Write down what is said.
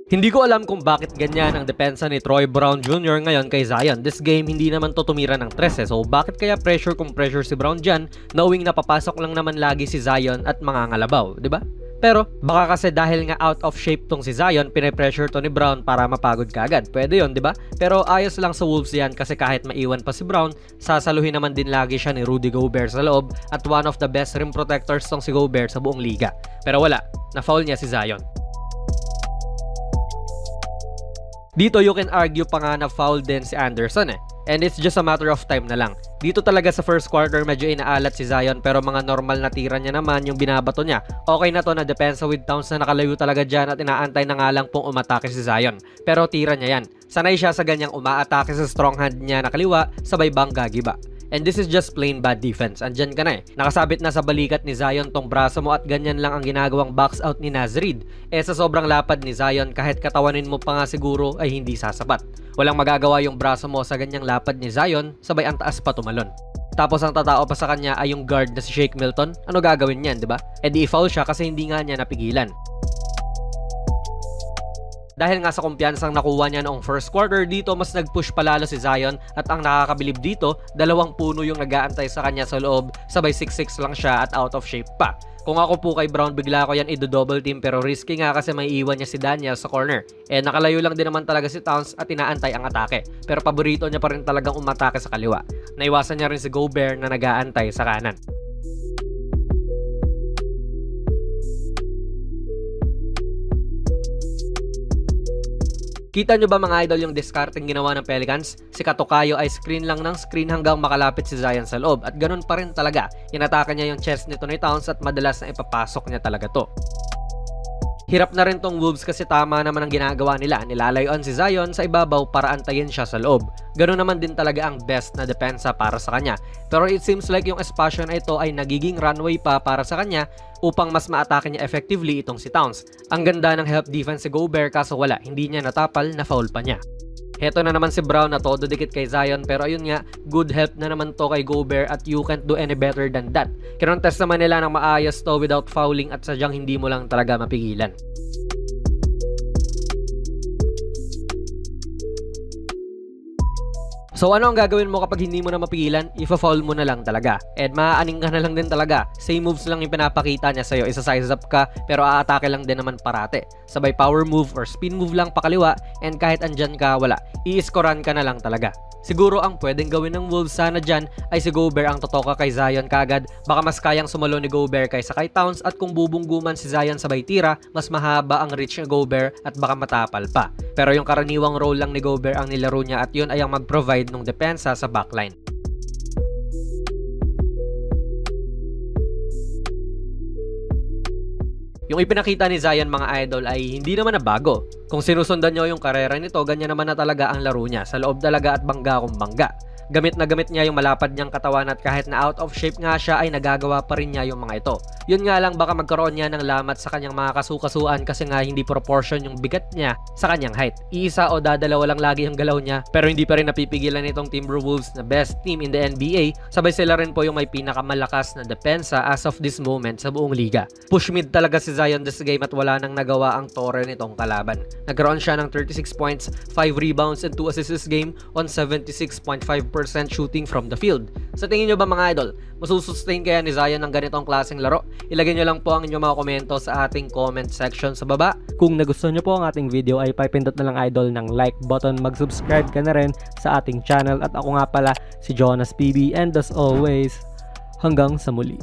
Hindi ko alam kung bakit ganyan ang depensa ni Troy Brown Jr. ngayon kay Zion. This game, hindi naman to tumira ng 13 So bakit kaya pressure kung pressure si Brown dyan, knowing na papasok lang naman lagi si Zion at mangangalabaw, di ba? Pero baka kasi dahil nga out of shape tong si Zion, pine-pressure to ni Brown para mapagod kaagad. Pwede yon, di ba? Pero ayos lang sa Wolves yan kasi kahit maiwan pa si Brown, sasaluhin naman din lagi siya ni Rudy Gobert sa loob at one of the best rim protectors tong si Gobert sa buong liga. Pero wala, na-foul niya si Zion. Dito you can argue pa nga na foul din si Anderson and it's just a matter of time na lang. Dito talaga sa first quarter medyo inaalat si Zion pero mga normal na tira niya naman yung binabato niya. Okay na to na depensa with Towns na nakalayo talaga dyan at inaantay na nga lang pong umatake si Zion. Pero tira niya yan. Sanay siya sa ganyang umaatake sa strong hand niya na kaliwa sabay bangga giba. And this is just plain bad defense. Andyan ka na Nakasabit na sa balikat ni Zion tong braso mo at ganyan lang ang ginagawang box out ni Naz Reid. Sa sobrang lapad ni Zion, kahit katawanin mo pa nga siguro ay hindi sasapat. Walang magagawa yung braso mo sa ganyang lapad ni Zion, sabay ang taas pa tumalon. Tapos ang tatao pa sa kanya ay yung guard na si Shake Milton. Ano gagawin niyan, di ba? Di i-foul siya kasi hindi nga niya napigilan. Dahil nga sa kumpiyansang nakuha niya noong first quarter, dito mas nag-push palalo si Zion at ang nakakabilib dito, 2 puno yung nag-aantay sa kanya sa loob, sabay 6'6 lang siya at out of shape pa. Kung ako po kay Brown, bigla ko yan i-double team pero risky nga kasi may iwan niya si Daniel sa corner. Nakalayo lang din naman talaga si Towns at inaantay ang atake. Pero paborito niya pa rin talagang umatake sa kaliwa. Naiwasan niya rin si Gobert na nag-aantay sa kanan. Kita nyo ba mga idol yung discarding ginawa ng Pelicans? Si Katokayo ay screen lang ng screen hanggang makalapit si Zion sa loob at ganun pa rin talaga. Inatake niya yung chest nito ni Towns at madalas na ipapasok niya talaga to. Hirap na rin tong Wolves kasi tama naman ang ginagawa nila. Nilalayuan si Zion sa ibabaw para antayin siya sa loob. Ganun naman din talaga ang best na depensa para sa kanya. Pero it seems like yung espasyo na ito ay nagiging runway pa para sa kanya upang mas maatake niya effectively itong si Towns. Ang ganda ng help defense si Gobert kaso wala, hindi niya natapal, na foul pa niya. Heto na naman si Brown na todo dikit kay Zion pero ayun nga, good help na naman to kay Gobert at you can't do any better than that. Kinontest naman nila ng maayos to without fouling at sadyang hindi mo lang talaga mapigilan. So ano ang gagawin mo kapag hindi mo na mapigilan? Ifa-foul mo na lang talaga. Maaaning ka na lang din talaga. Same moves lang yung pinapakita niya sa'yo. Isa-size up ka pero aatake lang din naman parate. Sabay power move or spin move lang pakaliwa and kahit andyan ka, wala. I-scorean ka na lang talaga. Siguro ang pwedeng gawin ng Wolves sana dyan ay si Gobert ang totoka kay Zion kagad. Baka mas kayang sumalo ni Gobert kaysa kay Towns at kung bubungguman si Zion sabay tira, mas mahaba ang reach ni Gobert at baka matapal pa. Pero yung karaniwang role lang ni Gobert ang nilaro niya at yun ay ang mag-provide ng depensa sa backline. Yung ipinakita ni Zion mga idol ay hindi naman na bago. Kung sinusundan nyo yung karera nito, ganyan naman na talaga ang laro niya. Sa loob talaga at bangga kung bangga. Gamit na gamit niya yung malapad niyang katawan at kahit na out of shape nga siya ay nagagawa pa rin niya yung mga ito. Yun nga lang baka magkaroon niya ng lamat sa kanyang mga kasukasuan kasi nga hindi proportion yung bigat niya sa kanyang height. Isa o dadalawa lang lagi yung galaw niya pero hindi pa rin napipigilan itong Timberwolves na best team in the NBA. Sabay sila rin po yung may pinakamalakas na depensa as of this moment sa buong liga. Push mid talaga si Zion this game at wala nang nagawa ang tore nitong kalaban. Nagkaroon siya ng 36 points, 5 rebounds and 2 assists this game on 76.5% shooting from the field. Sa tingin nyo ba mga idol, masusustain kaya ni Zion ng ganitong klaseng laro? Ilagay nyo lang po ang inyong mga komento sa ating comment section sa baba. Kung nagustuhan nyo po ang ating video ay pipindot na lang idol ng like button, mag-subscribe ka na rin sa ating channel at ako nga pala si Jonas PB and as always, hanggang sa muli.